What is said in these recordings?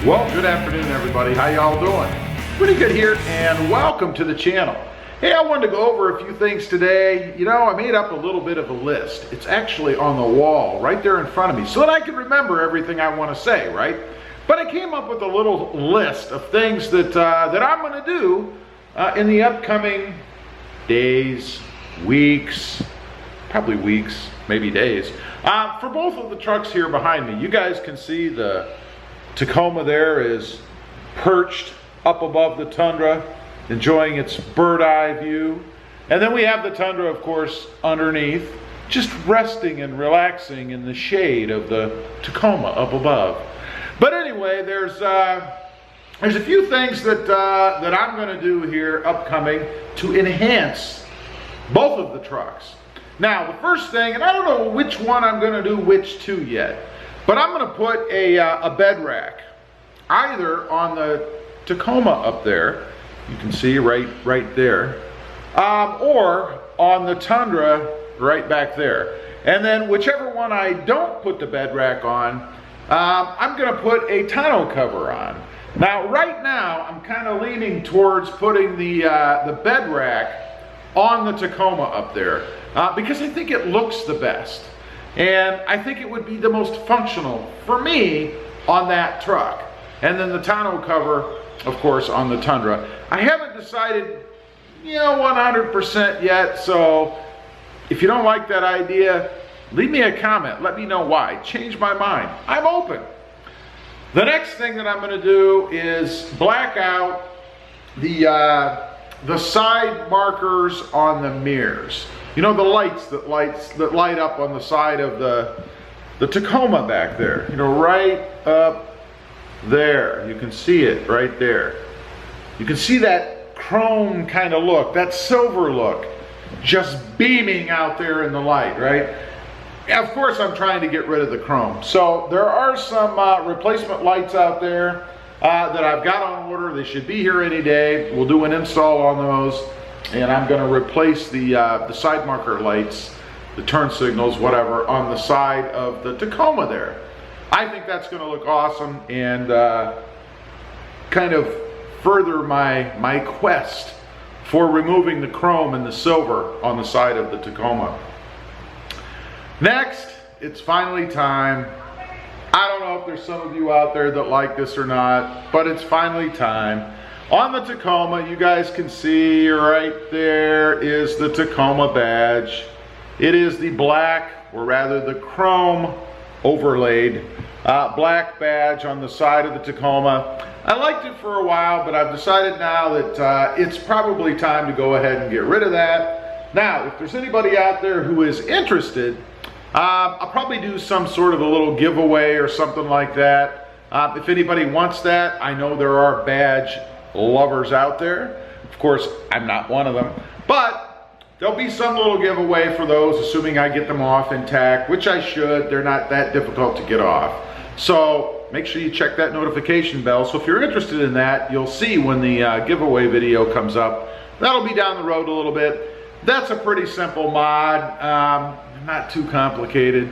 Well, good afternoon, everybody. How y'all doing? Pretty good here, and welcome to the channel. Hey, I wanted to go over a few things today. You know, I made up a little bit of a list. It's actually on the wall right there in front of me so that I can remember everything I want to say, right? But I came up with a little list of things that, that I'm going to do in the upcoming days, weeks, probably weeks, maybe days, for both of the trucks here behind me. You guys can see the Tacoma there is perched up above the Tundra, enjoying its bird eye view. And then we have the Tundra, of course, underneath, just resting and relaxing in the shade of the Tacoma up above. But anyway, there's a few things that that I'm going to do here upcoming to enhance both of the trucks. Now, the first thing, and I don't know which one I'm going to do which to yet, but I'm going to put a bed rack either on the Tacoma up there, you can see right there, or on the Tundra right back there. And then whichever one I don't put the bed rack on, I'm going to put a tonneau cover on. Now, right now, I'm kind of leaning towards putting the bed rack on the Tacoma up there because I think it looks the best. And I think it would be the most functional for me on that truck. And then the tonneau cover, of course, on the Tundra. I haven't decided, 100% yet, so if you don't like that idea, leave me a comment. Let me know why. Change my mind. I'm open. The next thing that I'm going to do is black out the side markers on the mirrors. You know, the lights that light up on the side of the Tacoma back there. Right up there. You can see it right there. You can see that chrome kind of look, that silver look, just beaming out there in the light, right? Of course, I'm trying to get rid of the chrome. So there are some replacement lights out there that I've got on order. They should be here any day. We'll do an install on those. And I'm going to replace the side marker lights, the turn signals, whatever, on the side of the Tacoma there. I think that's going to look awesome and kind of further my quest for removing the chrome and the silver on the side of the Tacoma. Next, it's finally time. I don't know if there's some of you out there that like this or not, but it's finally time. On the Tacoma, you guys can see right there is the Tacoma badge. It is the black, or rather the chrome overlaid black badge on the side of the Tacoma. I liked it for a while, but I've decided now that it's probably time to go ahead and get rid of that. Now, if there's anybody out there who is interested, I'll probably do some sort of a little giveaway or something like that. If anybody wants that, I know there are badge lovers out there. Of course, I'm not one of them, but there'll be some little giveaway for those, assuming I get them off intact, which I should. They're not that difficult to get off. So make sure you check that notification bell. So if you're interested in that, you'll see when the giveaway video comes up. That'll be down the road a little bit. That's a pretty simple mod, not too complicated.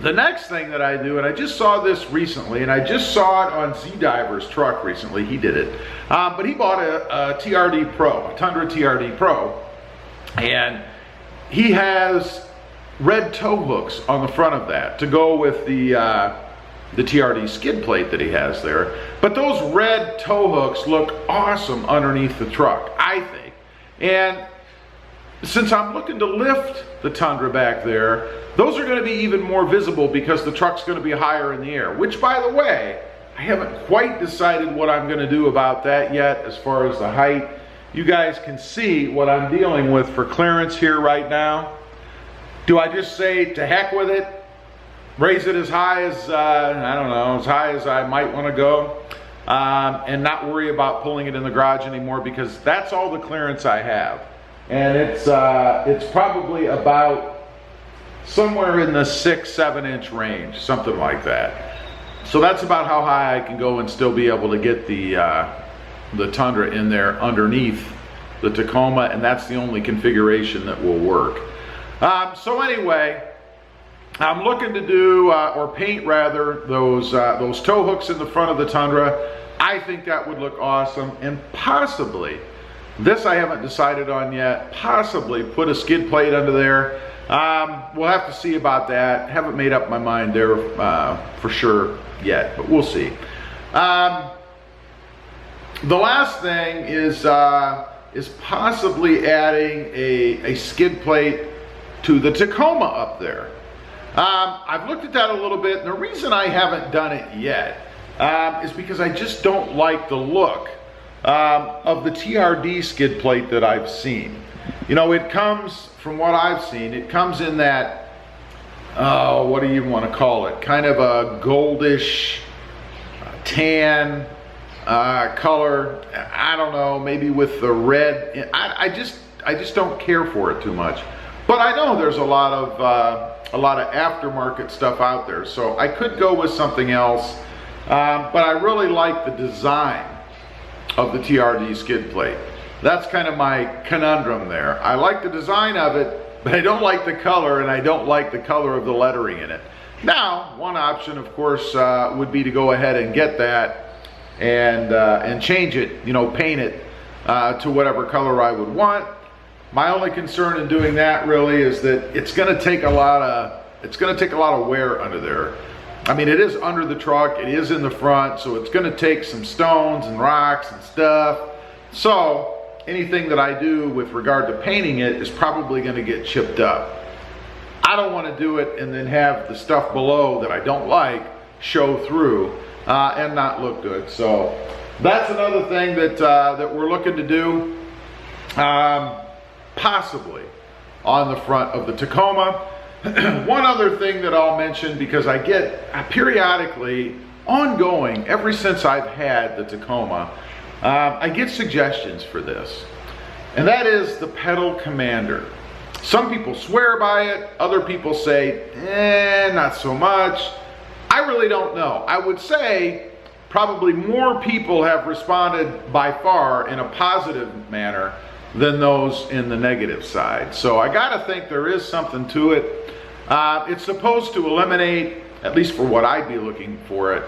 The next thing that I do, and I just saw this recently, and I just saw it on Z-Diver's truck recently, he did it, but he bought a TRD Pro, a Tundra TRD Pro, and he has red tow hooks on the front of that to go with the TRD skid plate that he has there. But those red tow hooks look awesome underneath the truck, I think. And since I'm looking to lift the Tundra back there, those are going to be even more visible because the truck's going to be higher in the air, which, by the way, I haven't quite decided what I'm going to do about that yet as far as the height. You guys can see what I'm dealing with for clearance here right now. Do I just say to heck with it, raise it as high as, I don't know, as high as I might want to go, and not worry about pulling it in the garage anymore, because that's all the clearance I have. And it's probably about somewhere in the 6-7 inch range, something like that. So that's about how high I can go and still be able to get the Tundra in there underneath the Tacoma, and that's the only configuration that will work. So anyway, I'm looking to do, or paint rather, those tow hooks in the front of the Tundra. I think that would look awesome, and possibly, this I haven't decided on yet, possibly put a skid plate under there. We'll have to see about that. Haven't made up my mind there for sure yet, but we'll see. The last thing is possibly adding a skid plate to the Tacoma up there. I've looked at that a little bit, and the reason I haven't done it yet is because I just don't like the look of the TRD skid plate that I've seen. You know, it comes, from what I've seen, it comes in that, what do you want to call it? Kind of a goldish, tan color. I don't know, maybe with the red. I just don't care for it too much. But I know there's a lot of aftermarket stuff out there, so I could go with something else. But I really like the design of the TRD skid plate. That's kind of my conundrum there. I like the design of it, but I don't like the color, and I don't like the color of the lettering in it. Now, one option, of course, would be to go ahead and get that and change it, you know, paint it to whatever color I would want. My only concern in doing that really is that it's going to take a lot of wear under there. I mean, it is under the truck, it is in the front, so it's going to take some stones and rocks and stuff. So anything that I do with regard to painting it is probably going to get chipped up. I don't want to do it and then have the stuff below that I don't like show through and not look good. So that's another thing that we're looking to do, possibly on the front of the Tacoma. One other thing that I'll mention, because I get periodically, ongoing, ever since I've had the Tacoma, I get suggestions for this, and that is the pedal commander. Some people swear by it, other people say, not so much. I really don't know. I would say probably more people have responded by far in a positive manner than those in the negative side. So I gotta think there is something to it. It's supposed to eliminate, at least for what I'd be looking for it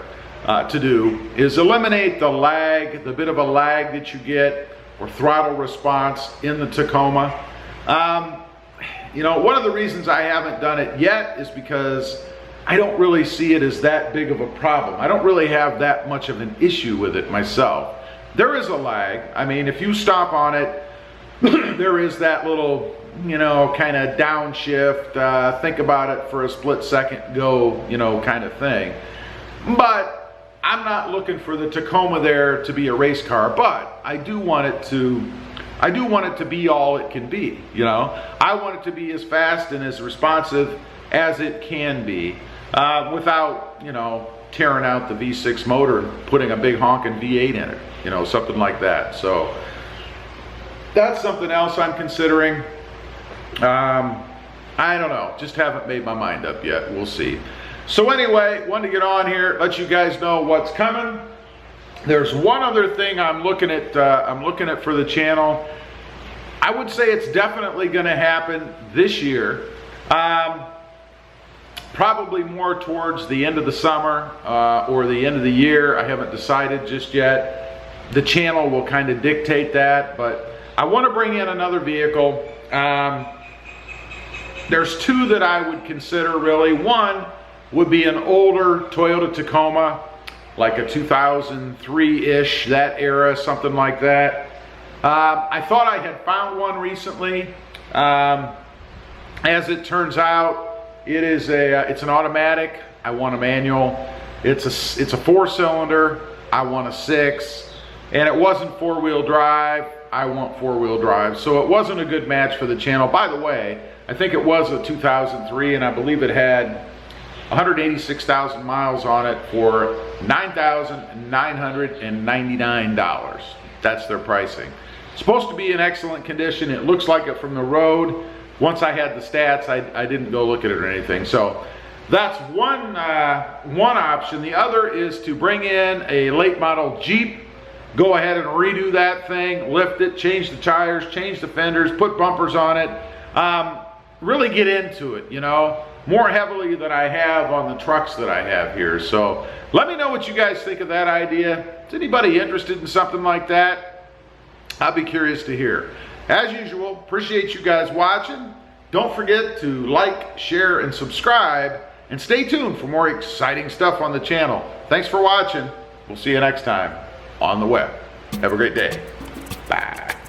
to do, is eliminate the lag, the bit of a lag that you get, or throttle response in the Tacoma. You know, one of the reasons I haven't done it yet is because I don't really see it as that big of a problem. I don't really have that much of an issue with it myself. There is a lag. I mean, if you stop on it, there is that little, you know, kind of downshift, think about it for a split second, go, you know, kind of thing. But I'm not looking for the Tacoma there to be a race car, but I do want it to be all it can be, you know. I want it to be as fast and as responsive as it can be, without, you know, tearing out the V6 motor and putting a big honking V8 in it, you know, something like that. So that's something else I'm considering. I don't know, just haven't made my mind up yet. We'll see. So anyway, wanted to get on here, let you guys know what's coming. There's one other thing I'm looking at for the channel. I would say it's definitely going to happen this year. Probably more towards the end of the summer or the end of the year. I haven't decided just yet. The channel will kind of dictate that, but I want to bring in another vehicle. There's two that I would consider really. One would be an older Toyota Tacoma, like a 2003-ish, that era, something like that. I thought I had found one recently. As it turns out, it's an automatic. I want a manual. It's a 4-cylinder. I want a 6, and it wasn't 4-wheel drive. I want 4-wheel drive, so it wasn't a good match for the channel. By the way, I think it was a 2003, and I believe it had 186,000 miles on it for $9,999. That's their pricing. It's supposed to be in excellent condition. It looks like it from the road. Once I had the stats, I didn't go look at it or anything. So that's one option. The other is to bring in a late model Jeep, go ahead and redo that thing, lift it, change the tires, change the fenders, put bumpers on it, really get into it, you know. more heavily than I have on the trucks that I have here. So let me know what you guys think of that idea. Is anybody interested in something like that? I'd be curious to hear. As usual, appreciate you guys watching. Don't forget to like, share, and subscribe, and stay tuned for more exciting stuff on the channel. Thanks for watching. We'll see you next time on the web. Have a great day. Bye.